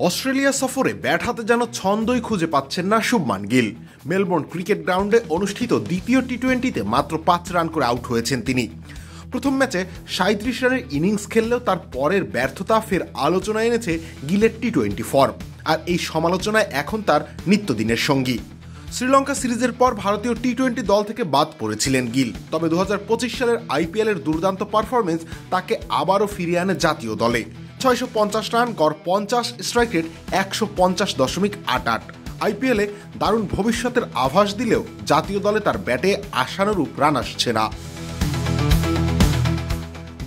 Australia সফরে bat হাতে যেন ছন্দই খুঁজে পাচ্ছেন না শুভমান গিল। মেলবোর্ন ক্রিকেট গ্রাউন্ডে অনুষ্ঠিত দ্বিতীয় টি-20তে মাত্র 5 রান করে আউট হয়েছেন তিনি। প্রথম ম্যাচে 37 রানের ইনিংস খেললেও তার পরের ব্যর্থতা ফের আলোচনায় এনেছে গিলের টি-20 ফর্ম, আর এই সমালোচনায় এখন তার নিত্যদিনের সঙ্গী। শ্রীলঙ্কা সিরিজের পর ভারতীয় টি-20 দল থেকে বাদ পড়েছিলেন গিল, তবে 2025 সালের আইপিএলের দুর্দান্ত পারফরমেন্স তাকে আবারও ফিরিয়ে আনে জাতীয় দলে। 650 রান, গড় 50, স্ট্রাইক রেট 150.88। আইপিএলে দারুণ ভবিষ্যতের আভাস দিলেও জাতীয় দলে তার ব্যাটে আশানুরূপ রান আসছে না।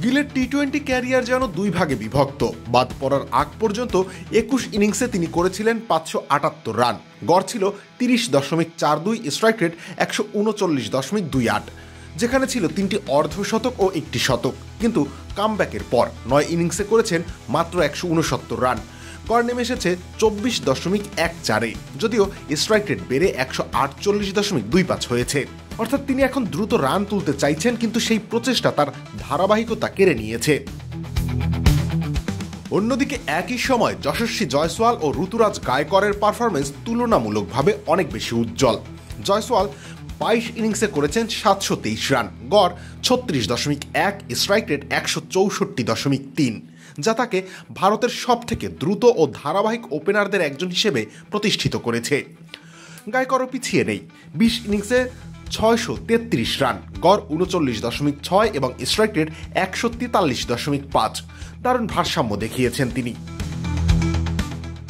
গিলের টি-20 ক্যারিয়ার যেন দুই ভাগে বিভক্ত। বাদ পড়ার আগ পর্যন্ত 21 ইনিংসে তিনি করেছিলেন 578 রান, গড় ছিল 30.42, স্ট্রাইক রেট 139.28, যেখানে ছিল 3টি অর্ধশতক ও 1টি শতক। কিন্তু কামব্যাকের পর 9 ইনিংসে করেছেন মাত্র 169 রান, গড় নেমে এসেছে 24.14, যদিও স্ট্রাইক রেট বেড়ে 148.25 হয়েছে। অর্থাৎ তিনি এখন দ্রুত রান তুলতে চাইছেন, কিন্তু সেই প্রচেষ্টা তার ধারাবাহিকতা কেড়ে নিয়েছে। অন্যদিকে একই সময় যশস্বী জয়সওয়াল ও ঋতুরাজ গায়করের পারফরমেন্স তুলনামূলকভাবে অনেক বেশি উজ্জ্বল। জয়সওয়াল 22 ইনিংসে করেছেন 723 রান, গড় 36.1, স্ট্রাইক রেট 164.3, যা তাকে ভারতের সবথেকে দ্রুত ও ধারাবাহিক ওপেনারদের একজন হিসেবে প্রতিষ্ঠিত করেছে। গায়করও পিছিয়ে নেই, 20 ইনিংসে 633 রান, গড় 39.6 এবং স্ট্রাইক রেট 143.5। দারুণ ভারসাম্য দেখিয়েছেন তিনি।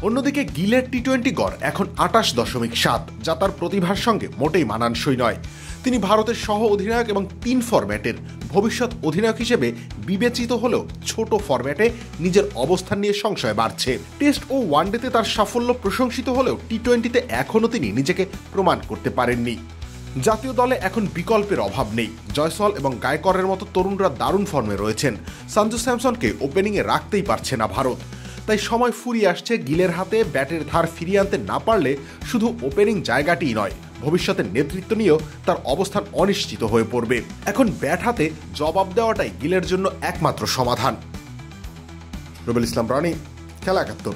অন্যদিকে গিলের টি-20 গড় এখন 28.7, যা তার প্রতিভার সঙ্গে মোটেই মানানসই নয়। তিনি ভারতের সহ অধিনায়ক এবং 3 ফরম্যাটের ভবিষ্যৎ অধিনায়ক হিসেবে বিবেচিত হলেও ছোট ফরম্যাটে নিজের অবস্থান নিয়ে সংশয় বাড়ছে। টেস্ট ও ওয়ানডেতে তার সাফল্য প্রশংসিত হলেও টি-20তে এখনও তিনি নিজেকে প্রমাণ করতে পারেননি। জাতীয় দলে এখন বিকল্পের অভাব নেই। জয়সওয়াল এবং গায়করের মতো তরুণরা দারুণ ফর্মে রয়েছেন। সঞ্জু স্যামসনকে ওপেনিংয়ে রাখতেই পারছে না ভারত। তাই সময় ফুরিয়ে আসছে গিলের হাতে ব্যাটের ধার ফিরিয়ে আনতে না পারলে শুধু ওপেনিং জায়গাটিই নয়, ভবিষ্যতের নেতৃত্ব নিয়েও তার অবস্থান অনিশ্চিত হয়ে পড়বে। এখন ব্যাট হাতে জবাব দেওয়াটাই গিলের জন্য একমাত্র সমাধান। রুবেল ইসলাম রানী, খেলা 71।